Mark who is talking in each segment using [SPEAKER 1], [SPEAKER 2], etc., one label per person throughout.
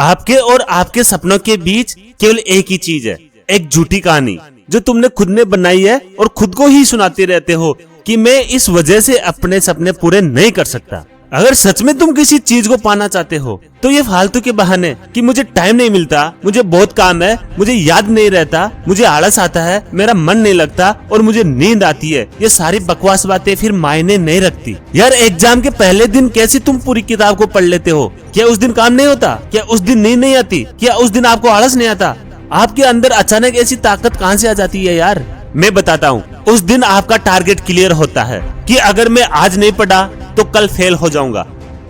[SPEAKER 1] आपके और आपके सपनों के बीच केवल एक ही चीज है, एक झूठी कहानी जो तुमने खुद ने बनाई है और खुद को ही सुनाते रहते हो कि मैं इस वजह से अपने सपने पूरे नहीं कर सकता। अगर सच में तुम किसी चीज को पाना चाहते हो तो ये फालतू के बहाने कि मुझे टाइम नहीं मिलता, मुझे बहुत काम है, मुझे याद नहीं रहता, मुझे आलस आता है, मेरा मन नहीं लगता और मुझे नींद आती है, ये सारी बकवास बातें फिर मायने नहीं रखती। यार एग्जाम के पहले दिन कैसे तुम पूरी किताब को पढ़ लेते हो? क्या उस दिन काम नहीं होता? क्या उस दिन नींद नहीं आती? क्या उस दिन आपको आलस नहीं आता? आपके अंदर अचानक ऐसी ताकत कहाँ से आ जाती है यार? मैं बताता हूँ, उस दिन आपका टारगेट क्लियर होता है कि अगर मैं आज नहीं पढ़ा तो कल फेल हो जाऊंगा।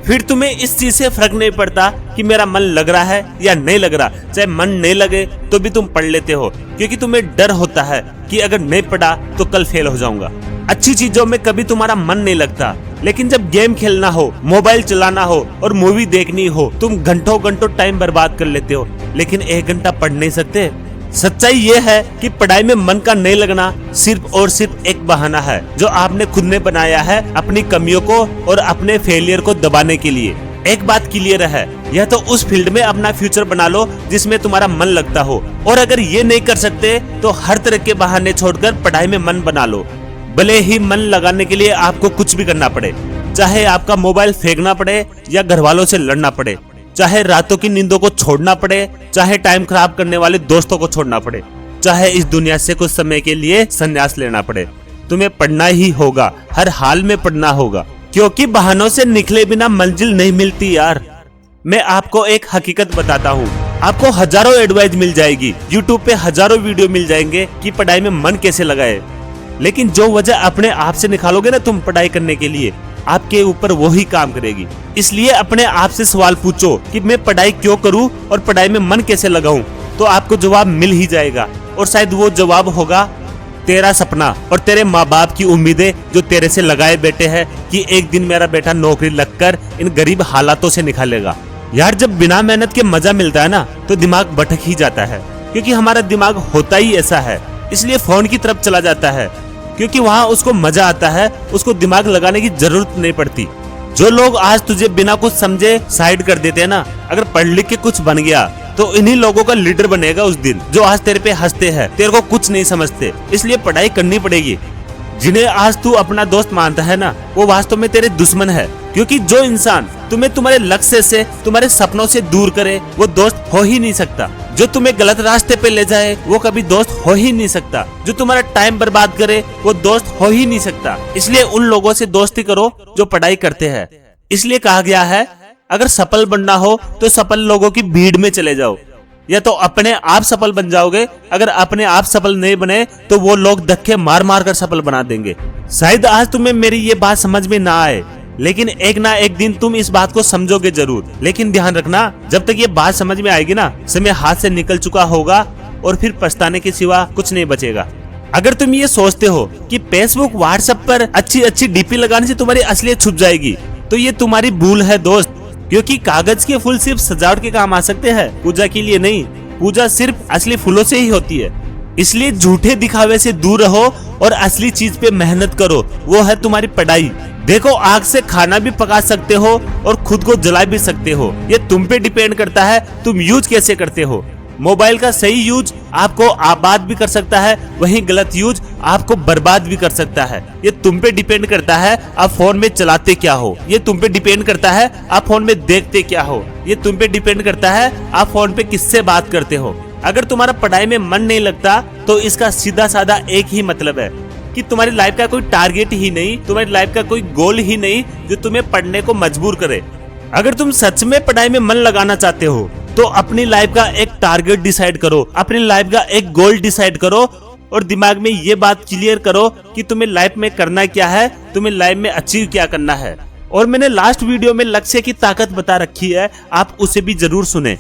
[SPEAKER 1] फिर तुम्हें इस चीज से फर्क नहीं पड़ता कि मेरा मन लग रहा है या नहीं लग रहा। चाहे मन नहीं लगे तो भी तुम पढ़ लेते हो क्योंकि तुम्हें डर होता है कि अगर नहीं पढ़ा तो कल फेल हो जाऊंगा। अच्छी चीजों में कभी तुम्हारा मन नहीं लगता, लेकिन जब गेम खेलना हो, मोबाइल चलाना हो और मूवी देखनी हो, तुम घंटों घंटों टाइम बर्बाद कर लेते हो, लेकिन 1 घंटा पढ़ नहीं सकते। सच्चाई ये है कि पढ़ाई में मन का नहीं लगना सिर्फ और सिर्फ एक बहाना है जो आपने खुद ने बनाया है अपनी कमियों को और अपने फेलियर को दबाने के लिए। एक बात क्लियर है, यह तो उस फील्ड में अपना फ्यूचर बना लो जिसमें तुम्हारा मन लगता हो, और अगर ये नहीं कर सकते तो हर तरह के बहाने छोड़कर पढ़ाई में मन बना लो। भले ही मन लगाने के लिए आपको कुछ भी करना पड़े, चाहे आपका मोबाइल फेंकना पड़े या घर वालों से लड़ना पड़े, चाहे रातों की नींदों को छोड़ना पड़े, चाहे टाइम खराब करने वाले दोस्तों को छोड़ना पड़े, चाहे इस दुनिया से कुछ समय के लिए संन्यास लेना पड़े, तुम्हें पढ़ना ही होगा, हर हाल में पढ़ना होगा, क्योंकि बहानों से निकले बिना मंजिल नहीं मिलती यार। मैं आपको एक हकीकत बताता हूँ, आपको हजारों एडवाइस मिल जाएगी, यूट्यूब पे हजारों वीडियो मिल जाएंगे कि पढ़ाई में मन कैसे लगाए, लेकिन जो वजह अपने आप से निकालोगे ना तुम पढ़ाई करने के लिए, आपके ऊपर वो ही काम करेगी। इसलिए अपने आप से सवाल पूछो कि मैं पढ़ाई क्यों करूं और पढ़ाई में मन कैसे लगाऊं, तो आपको जवाब मिल ही जाएगा। और शायद वो जवाब होगा तेरा सपना और तेरे माँ बाप की उम्मीदें जो तेरे से लगाए बैठे हैं कि एक दिन मेरा बेटा नौकरी लगकर इन गरीब हालातों से निकालेगा। यार जब बिना मेहनत के मजा मिलता है ना तो दिमाग भटक ही जाता है, क्योंकि हमारा दिमाग होता ही ऐसा है। इसलिए फोन की तरफ चला जाता है क्योंकि वहाँ उसको मजा आता है, उसको दिमाग लगाने की जरूरत नहीं पड़ती। जो लोग आज तुझे बिना कुछ समझे साइड कर देते हैं ना, अगर पढ़ लिख के कुछ बन गया तो इन्हीं लोगों का लीडर बनेगा उस दिन, जो आज तेरे पे हंसते हैं, तेरे को कुछ नहीं समझते। इसलिए पढ़ाई करनी पड़ेगी। जिन्हें आज तू अपना दोस्त मानता है ना, वो वास्तव में तेरे दुश्मन है, क्योंकि जो इंसान तुम्हें तुम्हारे लक्ष्य से, तुम्हारे सपनों से दूर करे वो दोस्त हो ही नहीं सकता। जो तुम्हें गलत रास्ते पे ले जाए वो कभी दोस्त हो ही नहीं सकता। जो तुम्हारा टाइम बर्बाद करे वो दोस्त हो ही नहीं सकता। इसलिए उन लोगों से दोस्ती करो जो पढ़ाई करते हैं। इसलिए कहा गया है, अगर सफल बनना हो तो सफल लोगों की भीड़ में चले जाओ, या तो अपने आप सफल बन जाओगे। अगर अपने आप सफल नहीं बने तो वो लोग धक्के मार मार कर सफल बना देंगे। शायद आज तुम्हें मेरी ये बात समझ में ना आए, लेकिन एक ना एक दिन तुम इस बात को समझोगे जरूर। लेकिन ध्यान रखना, जब तक ये बात समझ में आएगी ना, समय हाथ से निकल चुका होगा और फिर पछताने के सिवा कुछ नहीं बचेगा। अगर तुम ये सोचते हो कि फेसबुक व्हाट्सएप पर अच्छी अच्छी डीपी लगाने से तुम्हारी असलियत छुप जाएगी, तो ये तुम्हारी भूल है दोस्त। क्योंकि कागज के फूल सिर्फ सजावट के काम आ सकते हैं, पूजा के लिए नहीं। पूजा सिर्फ असली फूलों से ही होती है। इसलिए झूठे दिखावे से दूर रहो और असली चीज पे मेहनत करो, वो है तुम्हारी पढ़ाई। देखो, आग से खाना भी पका सकते हो और खुद को जला भी सकते हो, ये तुम पे डिपेंड करता है तुम यूज कैसे करते हो। मोबाइल का सही यूज आपको आबाद भी कर सकता है, वहीं गलत यूज आपको बर्बाद भी कर सकता है। ये तुम पे डिपेंड करता है आप फोन में चलाते क्या हो, ये तुम पे डिपेंड करता है आप फोन में देखते क्या हो, ये तुम पे डिपेंड करता है आप फोन पे किससे बात करते हो। अगर तुम्हारा पढ़ाई में मन नहीं लगता तो इसका सीधा साधा एक ही मतलब है कि तुम्हारी लाइफ का कोई टारगेट ही नहीं, तुम्हारी लाइफ का कोई गोल ही नहीं जो तुम्हें पढ़ने को मजबूर करे। अगर तुम सच में पढ़ाई में मन लगाना चाहते हो तो अपनी लाइफ का एक टारगेट डिसाइड करो, अपनी लाइफ का एक गोल डिसाइड करो और दिमाग में ये बात क्लियर करो कि तुम्हें लाइफ में करना क्या है, तुम्हें लाइफ में अचीव क्या करना है। और मैंने लास्ट वीडियो में लक्ष्य की ताकत बता रखी है, आप उसे भी जरूर सुने।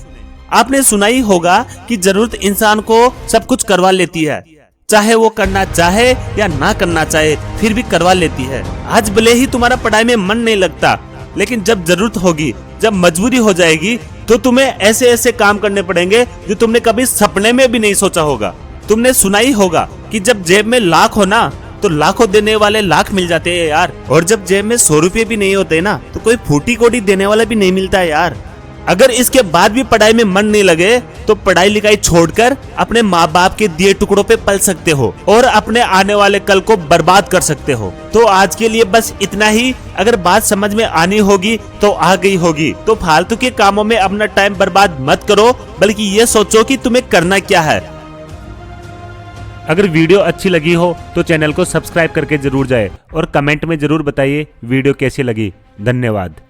[SPEAKER 1] आपने सुना ही होगा कि जरूरत इंसान को सब कुछ करवा लेती है, चाहे वो करना चाहे या ना करना चाहे, फिर भी करवा लेती है। आज भले ही तुम्हारा पढ़ाई में मन नहीं लगता, लेकिन जब जरूरत होगी, जब मजबूरी हो जाएगी, तो तुम्हें ऐसे ऐसे काम करने पड़ेंगे जो तुमने कभी सपने में भी नहीं सोचा होगा। तुमने सुना ही होगा कि जब जेब में लाख हो ना तो लाखों देने वाले लाख मिल जाते हैं यार, और जब जेब में 100 रुपये भी नहीं होते ना तो कोई फूटी कोटी देने वाला भी नहीं मिलता है यार। अगर इसके बाद भी पढ़ाई में मन नहीं लगे तो पढ़ाई लिखाई छोड़कर अपने माँ बाप के दिए टुकड़ों पे पल सकते हो और अपने आने वाले कल को बर्बाद कर सकते हो। तो आज के लिए बस इतना ही। अगर बात समझ में आनी होगी तो आ गई होगी। तो फालतू के कामों में अपना टाइम बर्बाद मत करो, बल्कि ये सोचो कि तुम्हें करना क्या है।
[SPEAKER 2] अगर वीडियो अच्छी लगी हो तो चैनल को सब्सक्राइब करके जरूर जाए और कमेंट में जरूर बताइए वीडियो कैसी लगी। धन्यवाद।